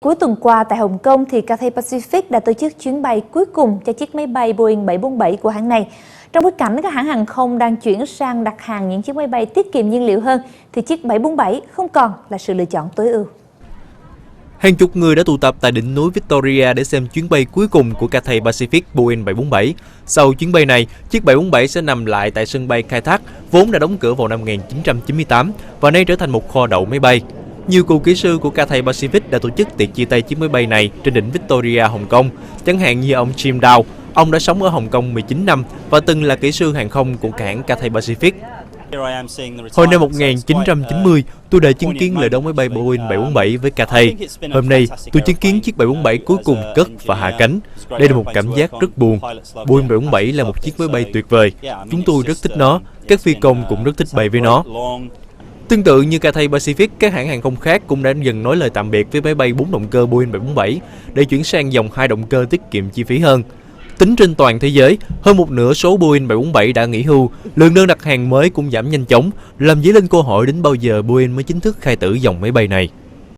Cuối tuần qua tại Hồng Kông thì Cathay Pacific đã tổ chức chuyến bay cuối cùng cho chiếc máy bay Boeing 747 của hãng này. Trong bối cảnh các hãng hàng không đang chuyển sang đặt hàng những chiếc máy bay tiết kiệm nhiên liệu hơn, thì chiếc 747 không còn là sự lựa chọn tối ưu. Hàng chục người đã tụ tập tại đỉnh núi Victoria để xem chuyến bay cuối cùng của Cathay Pacific Boeing 747. Sau chuyến bay này, chiếc 747 sẽ nằm lại tại sân bay khai thác, vốn đã đóng cửa vào năm 1998 và nay trở thành một kho đậu máy bay. Nhiều cựu kỹ sư của Cathay Pacific đã tổ chức tiệc chia tay chiếc máy bay này trên đỉnh Victoria, Hồng Kông, chẳng hạn như ông Jim Dow. Ông đã sống ở Hồng Kông 19 năm và từng là kỹ sư hàng không của hãng Cathay Pacific. Hồi năm 1990, tôi đã chứng kiến lễ đón máy bay Boeing 747 với Cathay. Hôm nay, tôi chứng kiến chiếc 747 cuối cùng cất và hạ cánh. Đây là một cảm giác rất buồn. Boeing 747 là một chiếc máy bay tuyệt vời. Chúng tôi rất thích nó, các phi công cũng rất thích bay với nó. Tương tự như Cathay Pacific, các hãng hàng không khác cũng đã dần nói lời tạm biệt với máy bay 4 động cơ Boeing 747 để chuyển sang dòng 2 động cơ tiết kiệm chi phí hơn. Tính trên toàn thế giới, hơn một nửa số Boeing 747 đã nghỉ hưu, lượng đơn đặt hàng mới cũng giảm nhanh chóng, làm dấy lên câu hỏi đến bao giờ Boeing mới chính thức khai tử dòng máy bay này.